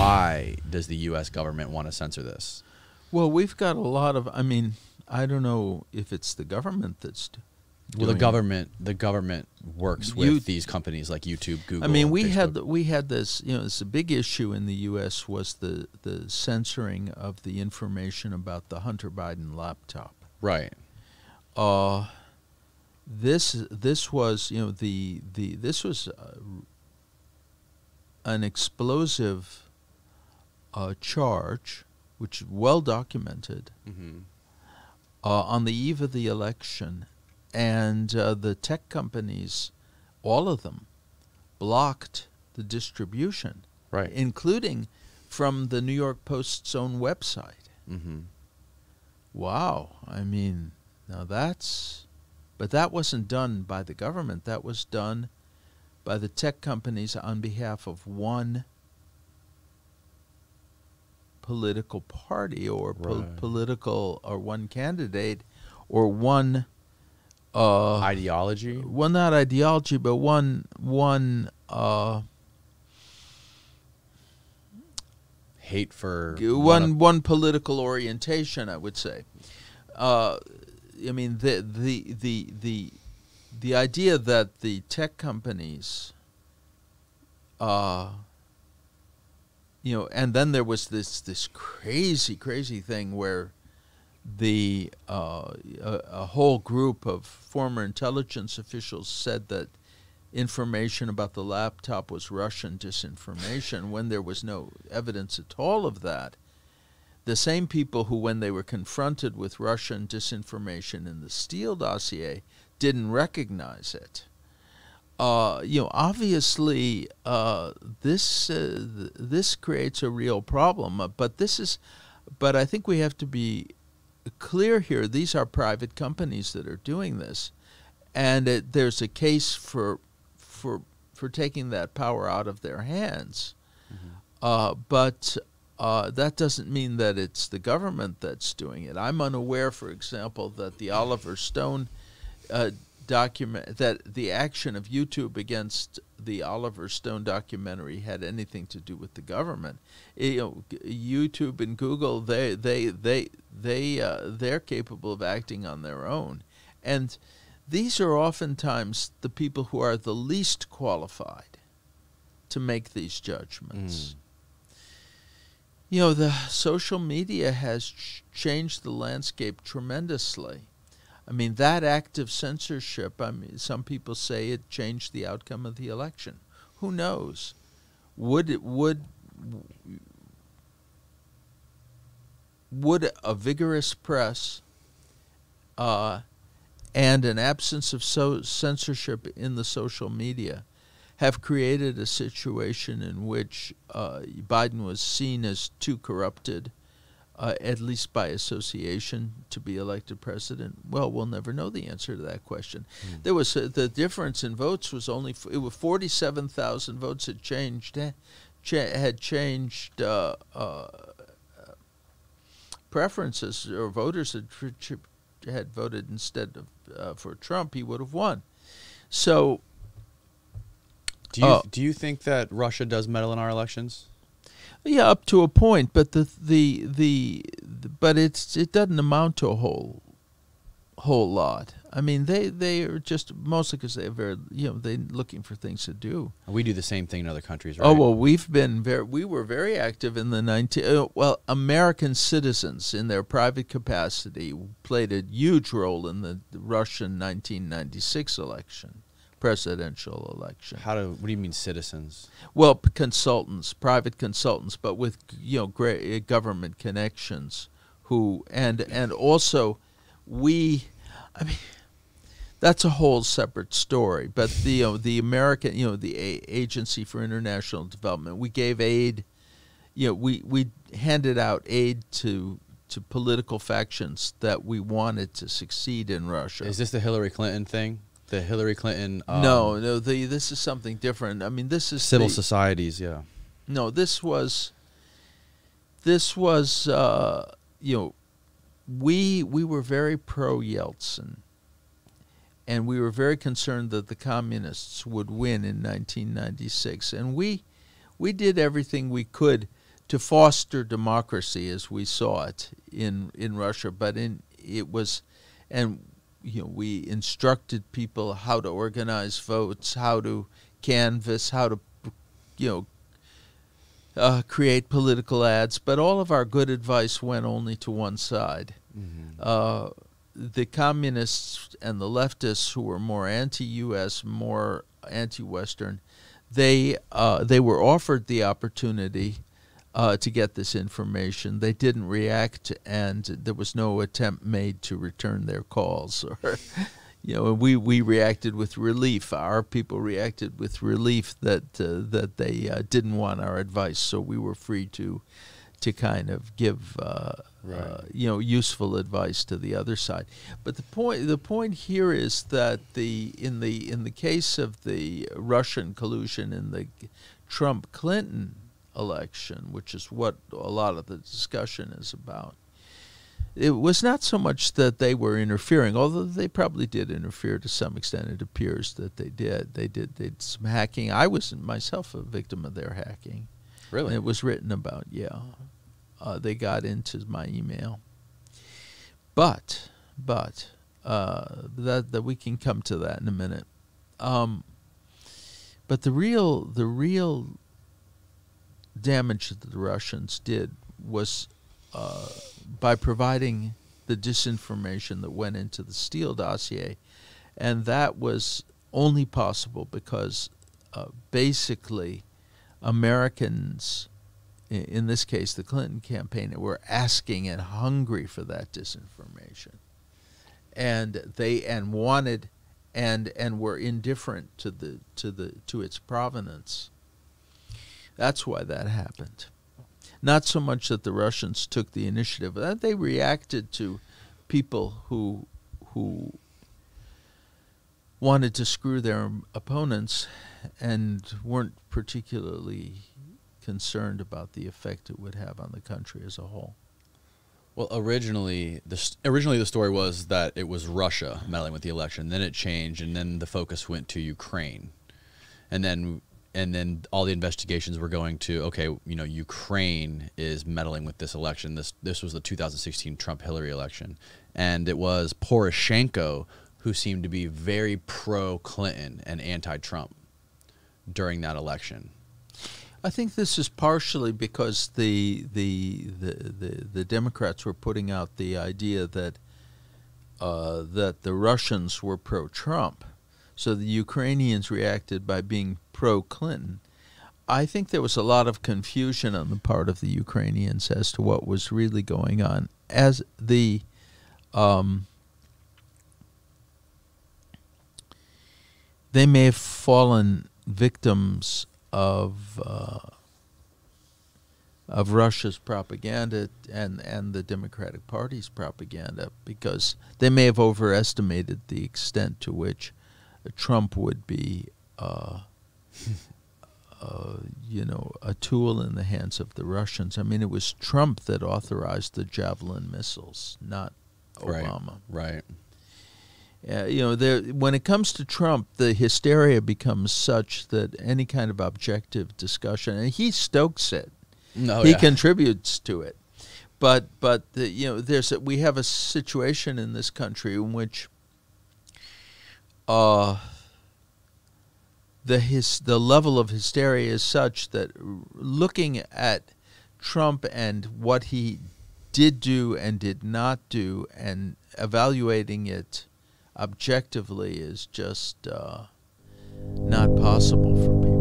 why does the U.S. government want to censor this? Well, we've got a lot of. I mean, I don't know if it's the government that's. Well, the government works with these companies like YouTube, Google. I mean, we Facebook. had this. You know, it's a big issue in the U.S. was the censoring of the information about the Hunter Biden laptop. Right. This was, you know, this was an explosive charge, which is well documented, on the eve of the election, and the tech companies, all of them, blocked the distribution, Right. including from the New York Post's own website. Wow, I mean, now that's. But that wasn't done by the government. That was done by the tech companies on behalf of one political party or political or one candidate or one Ideology? Well, not ideology, but one Hate for one political orientation, I would say. I mean, the idea that the tech companies, you know, and then there was this crazy thing where a whole group of former intelligence officials said that information about the laptop was Russian disinformation when there was no evidence at all of that. The same people who, when they were confronted with Russian disinformation in the Steele dossier, didn't recognize it. You know, obviously, this creates a real problem. But I think we have to be clear here. These are private companies that are doing this, and there's a case for taking that power out of their hands. But that doesn't mean that it's the government that's doing it. I'm unaware, for example, that the Oliver Stone document, that the action of YouTube against the Oliver Stone documentary had anything to do with the government. You know, YouTube and Google, they're capable of acting on their own, and these are oftentimes the people who are the least qualified to make these judgments. You know, the social media has changed the landscape tremendously. I mean, that act of censorship, I mean, some people say it changed the outcome of the election. Who knows? Would a vigorous press and an absence of censorship in the social media have created a situation in which Biden was seen as too corrupted, at least by association, to be elected president? Well, we'll never know the answer to that question. There was the difference in votes was only it was 47,000 votes had changed preferences, or voters had voted instead of for Trump. He would have won. So. Do you think that Russia does meddle in our elections? Yeah, up to a point, but but it doesn't amount to a whole lot. I mean, they are just mostly because they're they're looking for things to do. We do the same thing in other countries, right? Oh well, we were very active in the American citizens in their private capacity played a huge role in the Russian 1996 election. Presidential election. What do you mean citizens? Well, consultants, private consultants, but with great government connections, and also I mean, that's a whole separate story. But the American, the Agency for International Development, we gave aid. We handed out aid to political factions that we wanted to succeed in Russia. Is this the Hillary Clinton thing? The Hillary Clinton... No. This is something different. I mean, this is civil societies, yeah. No, this was. We were very pro Yeltsin, and we were very concerned that the communists would win in 1996, and we did everything we could to foster democracy as we saw it in Russia, but we instructed people how to organize votes, how to canvass, how to create political ads, but all of our good advice went only to one side. Mm-hmm. The communists and the leftists, who were more anti-U.S., more anti-Western, they were offered the opportunity to get this information. They didn't react, and there was no attempt made to return their calls. Or, we reacted with relief. Our people reacted with relief that they didn't want our advice, so we were free to kind of give useful advice to the other side. But the point here is that in the case of the Russian collusion in the Trump-Clinton election, which is what a lot of the discussion is about, it was not so much that they were interfering, although they probably did interfere to some extent. It appears that they did. They did some hacking. I was myself a victim of their hacking. Really? And it was written about, yeah. They got into my email. But that we can come to that in a minute. But the real damage that the Russians did was by providing the disinformation that went into the Steele dossier, and that was only possible because basically Americans, in this case the Clinton campaign, were asking and hungry for that disinformation, and wanted and were indifferent to its provenance. That's why that happened. Not so much that the Russians took the initiative, that they reacted to people who wanted to screw their opponents and weren't particularly concerned about the effect it would have on the country as a whole. Well, originally the story was that it was Russia meddling with the election. Then it changed, and then the focus went to Ukraine, and then all the investigations were going to, okay, Ukraine is meddling with this election. This was the 2016 Trump-Hillary election, and it was Poroshenko who seemed to be very pro-Clinton and anti-Trump during that election. I think this is partially because the Democrats were putting out the idea that the Russians were pro-Trump, so the Ukrainians reacted by being pro-Clinton. I think there was a lot of confusion on the part of the Ukrainians as to what was really going on. As they may have fallen victims of Russia's propaganda and the Democratic Party's propaganda, because they may have overestimated the extent to which Trump would be a tool in the hands of the Russians. I mean, it was Trump that authorized the Javelin missiles, not Obama. Right. When it comes to Trump, the hysteria becomes such that any kind of objective discussion, and he stokes it. He contributes to it. But we have a situation in this country in which the level of hysteria is such that looking at Trump and what he did do and did not do and evaluating it objectively is just not possible for people.